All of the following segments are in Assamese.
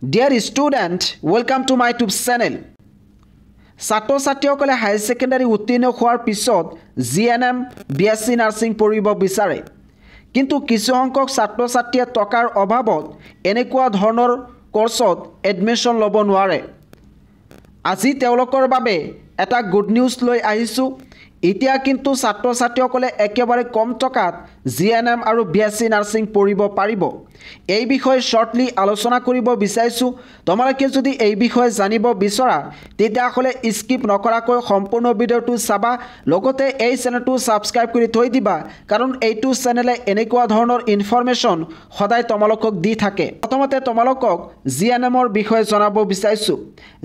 Dear student, welcome to my YouTube channel. ছাত্ৰ ছাত্ৰীসকলে হাই সেকেন্ডাৰী উত্তীৰ্ণ হোৱাৰ পিছত জিএনএম বিএসসি নাৰ্ছিং পঢ়িব বিচাৰে কিন্তু কিছু সংখ্যক ছাত্ৰ ছাত্ৰীয়ে টকাৰ অভাৱত এনেকুৱা ধৰণৰ কোৰ্সত এডমিশন ল'ব নোৱাৰে আজি তেওঁলোকৰ বাবে এটা গুড নিউজ লৈ আহিছো এতিয়া কিন্তু ছাত্ৰ ছাত্ৰীসকলে একেবাৰে কম টকাত জিএনএম আৰু বিএসসি নাৰ্ছিং পঢ়িব পাৰিব এই বিষয়ে শৰ্টলি আলোচনা কৰিব বিচাৰিছো তোমালোকে যদি এই বিষয়ে জানিব বিচৰা তেতিয়া হলে স্কিপ নকৰাকৈ সম্পূৰ্ণ ভিডিওটো চাবা লগতে এই চেনেলটো সাবস্ক্ৰাইব কৰি থৈ দিবা কাৰণ এইটো চেনেলে এনেকুৱা ধৰণৰ ইনফৰমেশন সদায় তোমালোকক দি থাকে প্ৰথমতে তোমালোকক জিএনএমৰ বিষয়ে জনাব বিচাৰিছো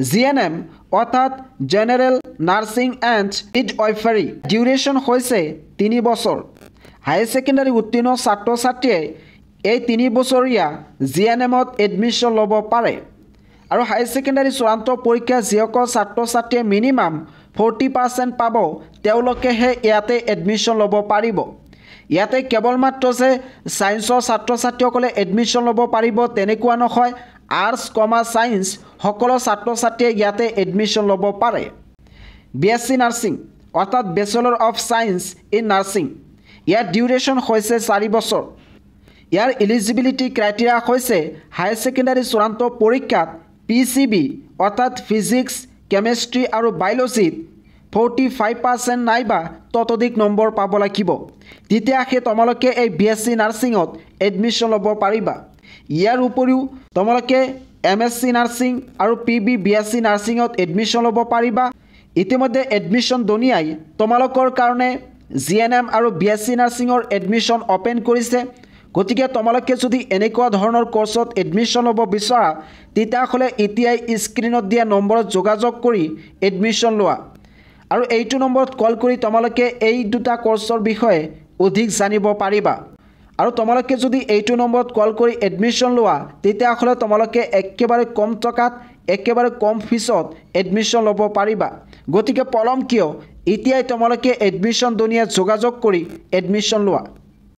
জিএনএম অৰ্থাৎ general nursing and midwifery duration হৈছে 3 বছৰ হাই সেকেন্ডাৰী উত্তীৰ্ণ ছাত্ৰ ছাত্ৰীয়ে এই 3 বছৰীয়া জিএনএমত এডমিশন ল'ব পাৰে আৰু হাই সেকেন্ডাৰী চূড়ান্ত পৰীক্ষা যিসকল ছাত্ৰ ছাত্ৰীয়ে মিনিমাম 40% পাব তেওঁলোকেহে ইয়াতে এডমিশন ল'ব পাৰিব ইয়াতে কেৱল মাত্ৰ যে সায়েন্সৰ ছাত্ৰ ছাত্ৰীসকলে এডমিশন ল'ব পাৰিব তেনেকুৱা নহয় আৰ্টছ কমাৰ্চ সায়েন্স সকলো ছাত্ৰ ছাত্ৰীয়ে ইয়াতে এডমিশন ল'ব পাৰে বিএসসি নাৰ্ছিং অৰ্থাৎ bachelor of science in nursing year duration হৈছে 4 বছৰ ইয়াৰ এলিজিবিলিটি ক্ৰাইটেৰিয়া হৈছে হাই সেকেন্ডাৰী চূড়ান্ত পৰীক্ষাত পিসিবি অৰ্থাৎ ফিজিক্স কেমিষ্ট্ৰি আৰু বায়োলজিত 45% নাইবা ততোধিক নম্বৰ পাব লাগিব তেতিয়াহে তোমালোকে এই বিএসসি নাৰ্ছিঙত এডমিশন ল'ব পাৰিবা ইয়াৰ উপৰিও তোমালোকে এমএসসি নাৰ্ছিং আৰু পিবি বিএসসি নাৰ্ছিঙত এডমিশন ল'ব পাৰিবা ইতিমধ্যে এডমিশন দুনিয়াই তোমালোকৰ কাৰণে জিএনএম আৰু বিএসসি নাৰ্ছিঙৰ এডমিশন ওপেন কৰিছে গতিকে তোমালোকে যদি এনেকুৱা ধৰণৰ কোৰ্সত এডমিশন ল'ব বিচৰা তেতিয়া হলে এতিয়াই স্ক্ৰিনত দিয়া নম্বৰত যোগাযোগ কৰি এডমিশন লোৱা আৰু এইটো নম্বৰত কল কৰি তোমালোকে এই দুটা কোৰ্সৰ বিষয়ে অধিক জানিব পাৰিবা আৰু তোমালোকে যদি এইটো নম্বৰত কল কৰি এডমিশন লোৱা তেতিয়া হলে তোমালোকে একেবাৰে কম টকাত একেবাৰে কম ফিছত এডমিশন ল'ব পাৰিবা গতিকে পলম কিয় এতিয়াই তোমালোকে এডমিশন দুনিয়া যোগাযোগ কৰি এডমিশন লোৱা